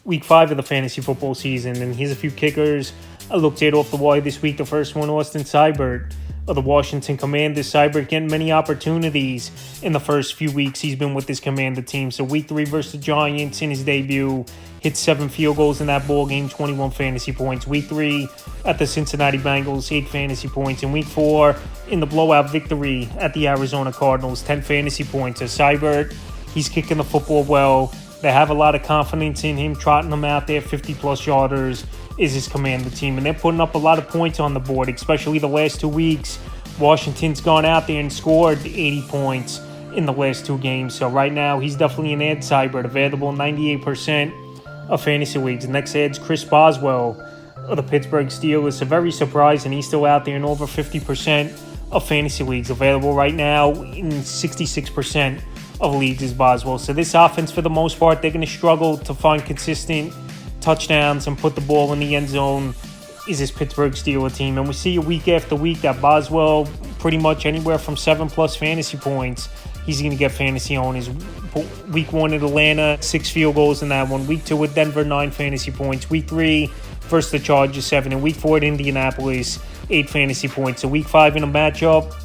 week 5 of the fantasy football season. And here's a few kickers I looked at off the wire this week. The first one, Austin Seibert of the Washington Commanders. Seibert getting many opportunities in the first few weeks he's been with this Commander team. So week 3 versus the Giants in his debut, hit 7 field goals in that ball game, 21 fantasy points. Week 3 at the Cincinnati Bengals, 8 fantasy points. In week 4 in the blowout victory at the Arizona Cardinals, 10 fantasy points. So Seibert, he's kicking the football well. They have a lot of confidence in him, trotting him out there. 50-plus yarders is his Commander team, and they're putting up a lot of points on the board, especially the last 2 weeks. Washington's gone out there and scored 80 points in the last 2 games. So right now, he's definitely an ad. Seibert, available 98% of fantasy leagues. Next ad's Chris Boswell of the Pittsburgh Steelers. So very surprising. He's still out there in over 50% of fantasy leagues. Available right now in 66% of leagues is Boswell. So this offense, for the most part, they're going to struggle to find consistent touchdowns and put the ball in the end zone, is this Pittsburgh Steelers team. And we see week after week that Boswell, pretty much anywhere from 7+ fantasy points, he's going to get fantasy owners. Week 1 at Atlanta, 6 field goals in that one. Week 2 with Denver, 9 fantasy points. Week 3 versus the Chargers, 7. And week 4 at Indianapolis, 8 fantasy points. So week 5 in a matchup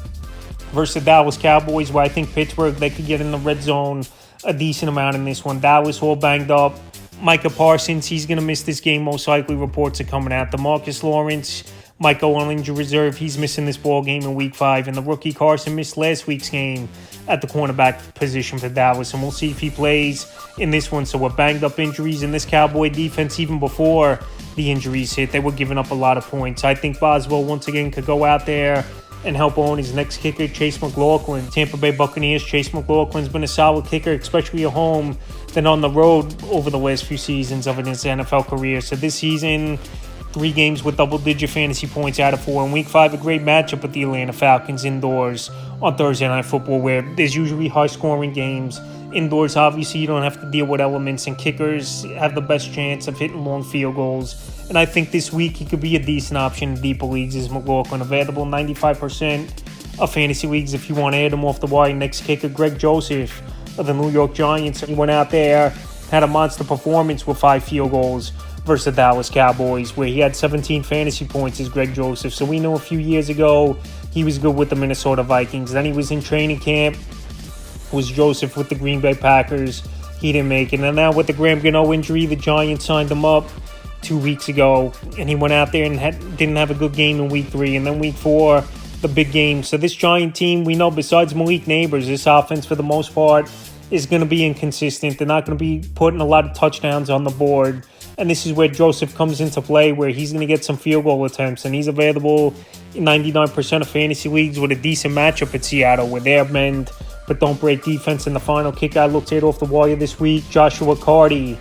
versus the Dallas Cowboys, where I think Pittsburgh, they could get in the red zone a decent amount in this one. Dallas all banged up. Micah Parsons, he's going to miss this game most likely. Reports are coming out. DeMarcus Lawrence might go on injury reserve. He's missing this ball game in week 5. And the rookie Carson missed last week's game at the cornerback position for Dallas. And we'll see if he plays in this one. So with banged up injuries in this Cowboy defense, even before the injuries hit, they were giving up a lot of points. I think Boswell, once again, could go out there and help own his next kicker, Chase McLaughlin. Tampa Bay Buccaneers, Chase McLaughlin's been a solid kicker, especially at home, than on the road over the last few seasons of his NFL career. So this season, 3 games with double-digit fantasy points out of 4. In week 5, a great matchup with the Atlanta Falcons indoors on Thursday Night Football, where there's usually high-scoring games. Indoors, obviously, you don't have to deal with elements, and kickers have the best chance of hitting long field goals. And I think this week he could be a decent option in deeper leagues. Is McLaughlin, available 95% of fantasy leagues if you want to add him off the wire. Next kicker, Greg Joseph of the New York Giants. He went out there, had a monster performance with 5 field goals versus the Dallas Cowboys, where he had 17 fantasy points as Greg Joseph. So we know a few years ago he was good with the Minnesota Vikings. Then he was in training camp, was Joseph with the Green Bay Packers. He didn't make it. And now with the Graham Gano injury, the Giants signed him up 2 weeks ago, and he went out there and didn't have a good game in week 3. And then week 4, the big game. So this Giant team, we know besides Malik Neighbors, this offense for the most part is going to be inconsistent. They're not going to be putting a lot of touchdowns on the board. And this is where Joseph comes into play, where he's going to get some field goal attempts. And he's available in 99% of fantasy leagues with a decent matchup at Seattle, where they're bend but don't break defense. In the final kick I looked at off the wire this week, Joshua Carty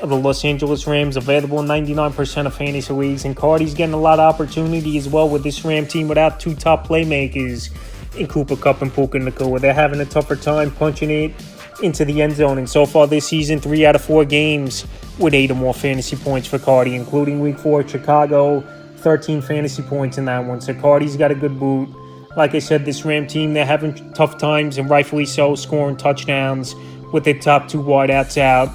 of the Los Angeles Rams, available in 99% of fantasy leagues. And Carty's getting a lot of opportunity as well with this Ram team without 2 top playmakers in Cooper Kupp and Puka Nacua. They're having a tougher time punching it into the end zone. And so far this season, 3 out of 4 games with 8 or more fantasy points for Carty, including week 4 at Chicago, 13 fantasy points in that one. So Carty's got a good boot. Like I said, this Ram team, they're having tough times, and rightfully so, scoring touchdowns with their top 2 wideouts out.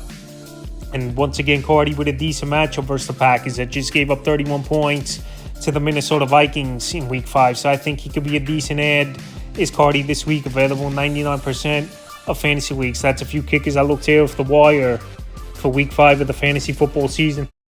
And once again, Carty with a decent matchup versus the Packers that just gave up 31 points to the Minnesota Vikings in week 5. So I think he could be a decent ad. Is Carty this week, available in 99% of fantasy leagues. That's a few kickers I looked at off the wire for week 5 of the fantasy football season.